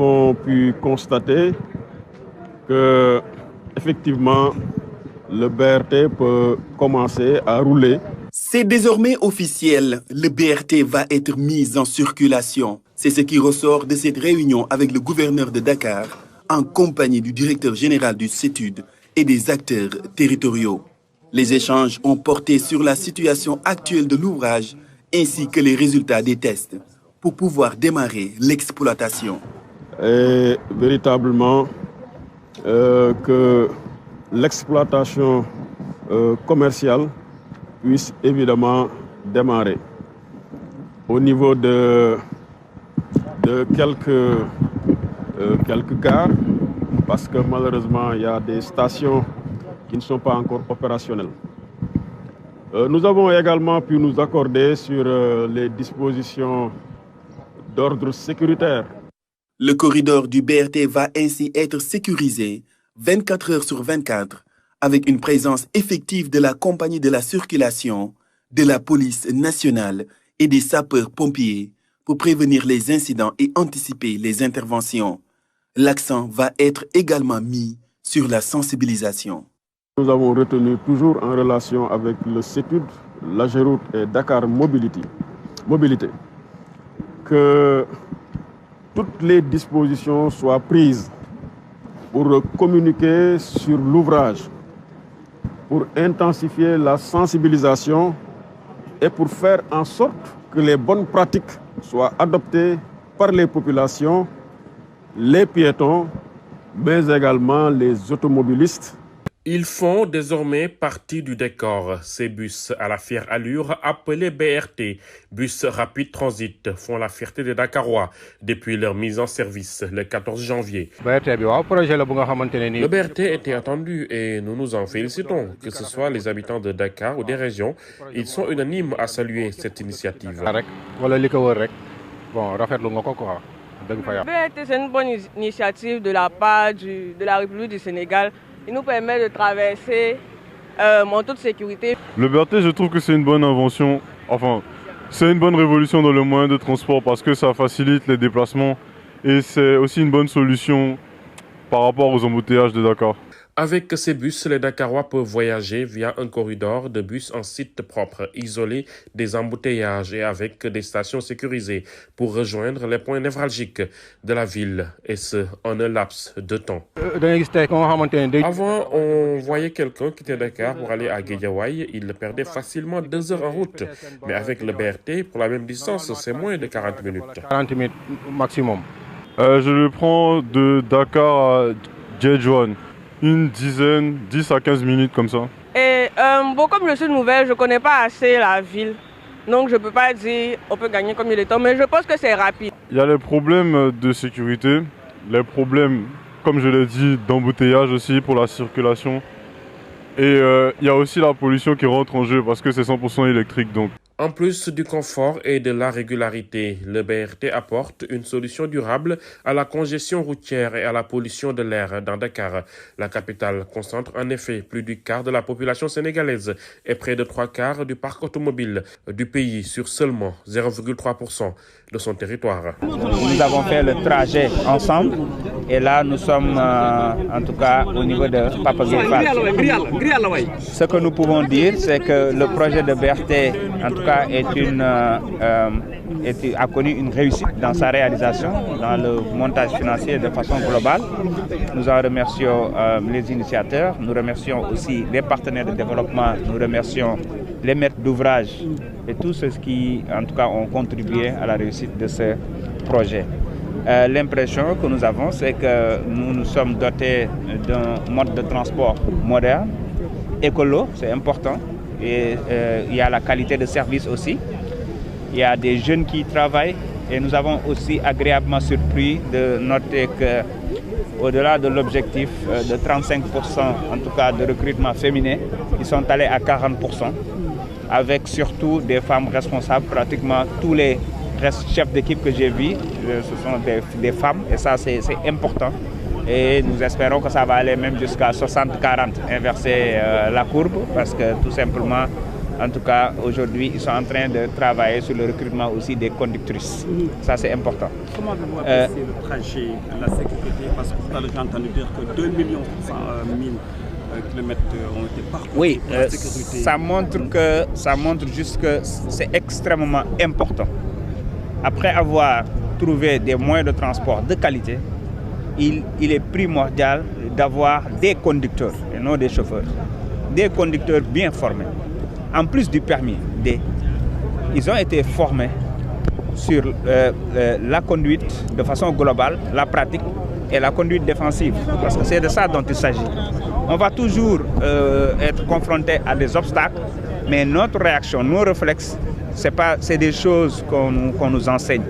Nous avons pu constater que, effectivement, le BRT peut commencer à rouler. C'est désormais officiel, le BRT va être mis en circulation. C'est ce qui ressort de cette réunion avec le gouverneur de Dakar, en compagnie du directeur général du CETUD et des acteurs territoriaux. Les échanges ont porté sur la situation actuelle de l'ouvrage ainsi que les résultats des tests pour pouvoir démarrer l'exploitation. Et véritablement que l'exploitation commerciale puisse évidemment démarrer. Au niveau de quelques gares, parce que malheureusement il y a des stations qui ne sont pas encore opérationnelles. Nous avons également pu nous accorder sur les dispositions d'ordre sécuritaire. Le corridor du BRT va ainsi être sécurisé 24 heures sur 24 avec une présence effective de la compagnie de la circulation, de la police nationale et des sapeurs-pompiers pour prévenir les incidents et anticiper les interventions. L'accent va être également mis sur la sensibilisation. Nous avons retenu toujours en relation avec le CETUD, l'AGEROUTE et Dakar Mobilité que toutes les dispositions soient prises pour communiquer sur l'ouvrage, pour intensifier la sensibilisation et pour faire en sorte que les bonnes pratiques soient adoptées par les populations, les piétons, mais également les automobilistes. Ils font désormais partie du décor. Ces bus à la fière allure appelés BRT, bus rapide transit, font la fierté des Dakarois depuis leur mise en service le 14 janvier. Le BRT était attendu et nous nous en félicitons. Que ce soit les habitants de Dakar ou des régions, ils sont unanimes à saluer cette initiative. BRT, c'est une bonne initiative de la part de la République du Sénégal. Il nous permet de traverser en toute sécurité. Le BRT, je trouve que c'est une bonne invention. Enfin, c'est une bonne révolution dans le moyen de transport parce que ça facilite les déplacements et c'est aussi une bonne solution par rapport aux embouteillages de Dakar. Avec ces bus, les Dakarois peuvent voyager via un corridor de bus en site propre, isolé des embouteillages et avec des stations sécurisées pour rejoindre les points névralgiques de la ville, et ce, en un laps de temps. Avant, on voyait quelqu'un quitter Dakar pour aller à Guédiawaye, il perdait facilement 2 heures en route. Mais avec le BRT, pour la même distance, c'est moins de 40 minutes. 40 minutes maximum. Je le prends de Dakar à Djedjouane. Une dizaine, 10 à 15 minutes comme ça. Et comme je suis nouvelle, je ne connais pas assez la ville. Donc je ne peux pas dire on peut gagner combien de temps, mais je pense que c'est rapide. Il y a les problèmes de sécurité, les problèmes, comme je l'ai dit, d'embouteillage aussi pour la circulation. Et il y a aussi la pollution qui rentre en jeu parce que c'est 100% électrique. Donc. En plus du confort et de la régularité, le BRT apporte une solution durable à la congestion routière et à la pollution de l'air dans Dakar. La capitale concentre en effet plus du quart de la population sénégalaise et près de 3/4 du parc automobile du pays sur seulement 0,3% de son territoire. Nous avons fait le trajet ensemble et là nous sommes en tout cas au niveau de Papa Gueye. Ce que nous pouvons dire, c'est que le projet de BRT en tout cas a connu une réussite dans sa réalisation, dans le montage financier de façon globale. Nous en remercions les initiateurs, nous remercions aussi les partenaires de développement, nous remercions les maîtres d'ouvrage et tous ceux qui en tout cas ont contribué à la réussite de ce projet. L'impression que nous avons, c'est que nous nous sommes dotés d'un mode de transport moderne, écolo, c'est important. Et il y a la qualité de service aussi. Il y a des jeunes qui travaillent et nous avons aussi agréablement surpris de noter qu'au-delà de l'objectif de 35% en tout cas de recrutement féminin, ils sont allés à 40%, avec surtout des femmes responsables. Pratiquement tous les chefs d'équipe que j'ai vus, ce sont des femmes et ça c'est important. Et nous espérons que ça va aller même jusqu'à 60-40, inverser la courbe, parce que tout simplement, en tout cas, aujourd'hui, ils sont en train de travailler sur le recrutement aussi des conductrices. Ça, c'est important. Comment avez-vous apprécié le trajet, la sécurité? Parce que tout à l'heure, j'ai entendu dire que 2 millions 100 000 kilomètres ont été parcourus. Oui, pour la sécurité. ça montre juste que c'est extrêmement important. Après avoir trouvé des moyens de transport de qualité, il est primordial d'avoir des conducteurs et non des chauffeurs. Des conducteurs bien formés. En plus du permis D, ils ont été formés sur la conduite de façon globale, la pratique et la conduite défensive. Parce que c'est de ça dont il s'agit. On va toujours être confronté à des obstacles, mais notre réaction, nos réflexes, c'est des choses qu'on nous enseigne.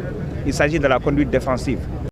Il s'agit de la conduite défensive.